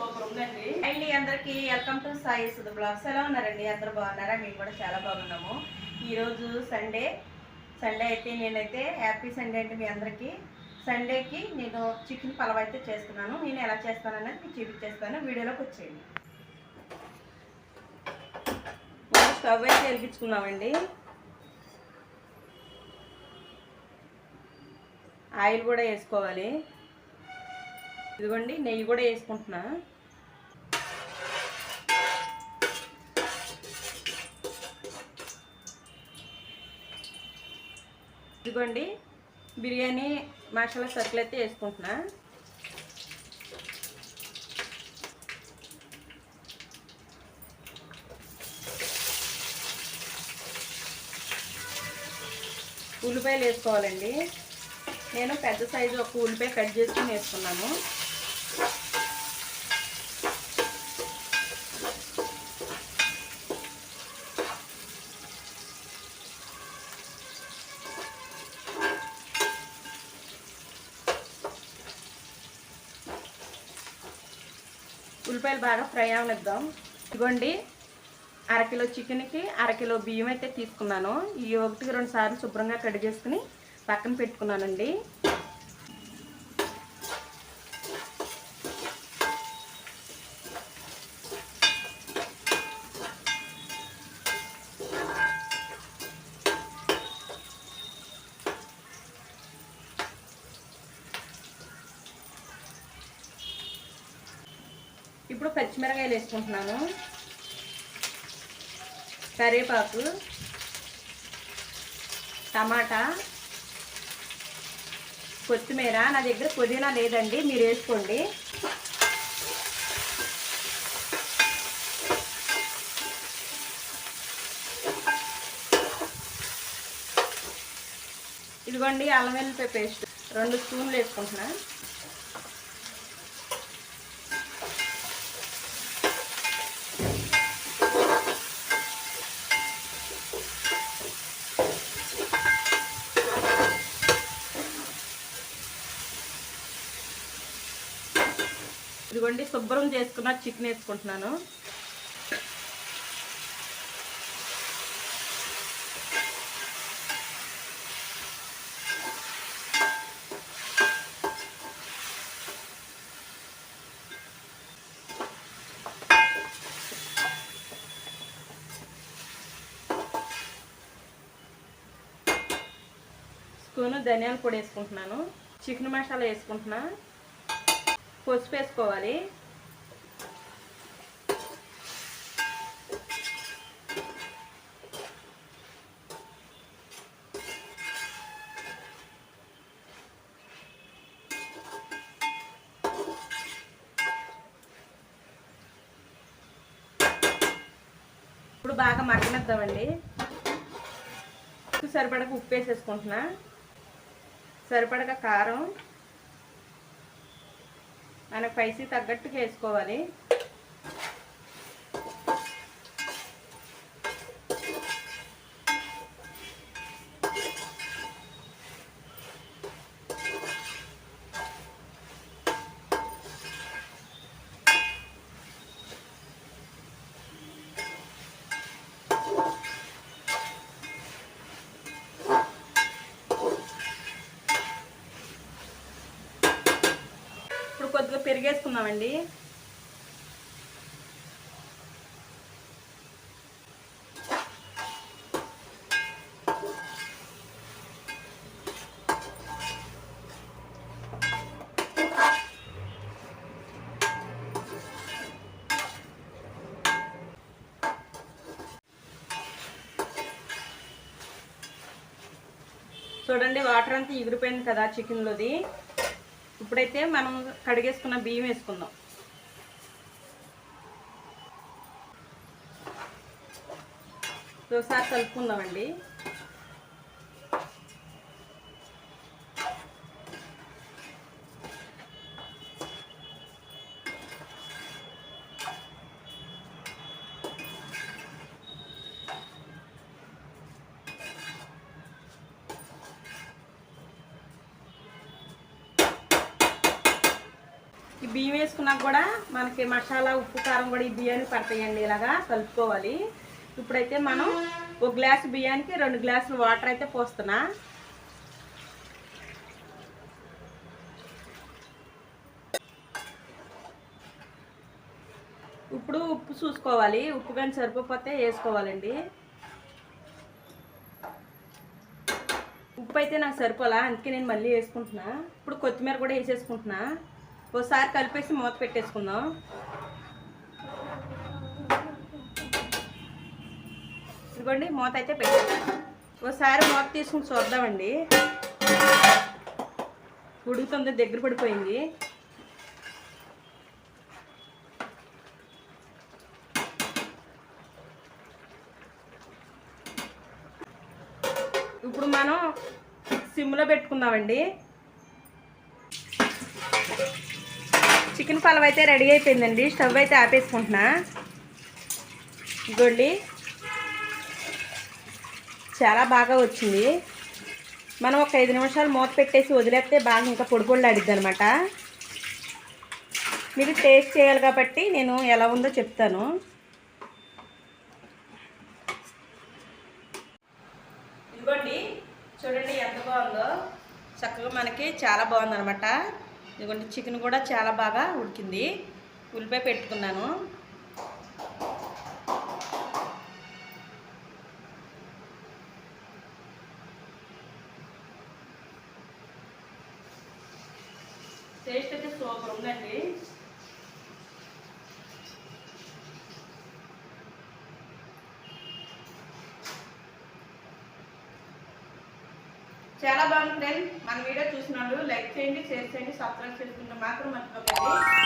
Super ఉందండి. అండి అందరికి welcome to Sai Sudha blogs. ఎలా ఉన్నారండి? అందరూ బాగున్నారా? మేము కూడా చాలా బాగున్నాము. ఈరోజు సండే అయితే నేనైతే హ్యాపీ సండే అండి మీ అందరికీ. సండేకి నేను చికెన్ పలావ్ అయితే చేస్తున్నాను. నేను ఎలా చేస్తాననేది మీకు చూపించేస్తాను. వీడియోలోకి వచ్చేయండి. స్టవ్ అయితే వెలిగించుకున్నామండి. ఆయిల్ కూడా వేసుకోవాలి. ఇదిగోండి నెయ్యి కూడా వేసుకుంటున్నా. ఇదిగోండి బిర్యానీ మసాలా సరుకులు అయితే వేసుకుంటున్నా. ఉల్లిపాయలు వేసుకోవాలండి. నేను పెద్ద సైజు ఒక ఉల్లిపాయ కట్ చేసుకుని వేసుకున్నాను. ఉల్లిపాయలు బాగా ఫ్రై అవనిద్దాం. ఇదిగోండి అరకిలో చికెన్కి అరకిలో బియ్యం అయితే తీసుకున్నాను. ఈ 1-2 సార్లు శుభ్రంగా కడిగేసుకుని పక్కన పెట్టుకున్నానండి. ఇప్పుడు పచ్చిమిరకాయలు వేసుకుంటున్నాను, కరివేపాకు, టమాటా, కొత్తిమీర. నా దగ్గర పుదీనా లేదండి, మీరు వేసుకోండి. ఇదిగోండి అల్లం వెల్లుల్లి పేస్ట్ 2 స్పూన్లు వేసుకుంటున్నా. ఇదిగోండి శుభ్రం చేసుకున్న చికెన్ వేసుకుంటున్నాను. స్పూను ధనియాల పొడి వేసుకుంటున్నాను. చికెన్ మసాలా వేసుకుంటున్నా. పసుపు వేసుకోవాలి. ఇప్పుడు బాగా మగ్గనిద్దామండి. సరిపడక ఉప్పు వేసేసుకుంటున్నా, సరిపడక కారం, మన స్పైసీ తగ్గట్టుగా వేసుకోవాలి. కొద్దిగా పెరిగేసుకుందామండి. చూడండి వాటర్ అంతా ఎగిరిపోయింది కదా చికెన్లోది. ఇప్పుడైతే మనం కడిగేసుకున్న బియ్యం వేసుకుందాం. ఒకసారి కలుపుకుందామండి. బియ్యం వేసుకున్నాక కూడా మనకి మసాలా ఉప్పు కారం కూడా ఈ బియ్యానికి పడతాయండి. ఇలాగా కలుపుకోవాలి. ఇప్పుడైతే మనం ఒక గ్లాసు బియ్యానికి 2 గ్లాసులు వాటర్ అయితే పోస్తున్నా. ఇప్పుడు ఉప్పు చూసుకోవాలి. ఉప్పు కానీ సరిపోతే వేసుకోవాలండి. ఉప్పు అయితే నాకు సరిపోలా, అందుకే నేను మళ్ళీ వేసుకుంటున్నా. ఇప్పుడు కొత్తిమీర కూడా వేసేసుకుంటున్నా. ఒకసారి కలిపేసి మూత పెట్టేసుకుందాం. ఇదిగోండి మూత అయితే పెట్టేస్తాను. ఒకసారి మూత తీసుకుని చూద్దామండి. ఉడుకుతుంది, దగ్గర పడిపోయింది. ఇప్పుడు మనం సిమ్లో పెట్టుకుందామండి. చికెన్ పలావ్ అయితే రెడీ అయిపోయిందండి. స్టవ్ అయితే ఆపేసుకుంటున్నా. ఇదిగోండి చాలా బాగా వచ్చింది. మనం ఒక 5 నిమిషాలు మూత పెట్టేసి వదిలేస్తే బాగా ఇంకా పొడి పొడిలాడిద్ది అనమాట. మీరు టేస్ట్ చేయాలి కాబట్టి నేను ఎలా ఉందో చెప్తాను. ఇదిగోండి చూడండి ఎంత బాగుందో. చక్కగా మనకి చాలా బాగుంది అనమాట. ఇదిగోండి చికెన్ కూడా చాలా బాగా ఉడికింది. ఉల్లిపాయ పెట్టుకున్నాను. టేస్ట్ అయితే సూపర్ ఉందండి. చాలా బాగుంది ఫ్రెండ్స్. మన వీడియో చూసిన వాళ్ళు లైక్ చేయండి, షేర్ చేయండి, సబ్స్క్రైబ్ చేసుకుంటే మాత్రం మర్చిపోకండి.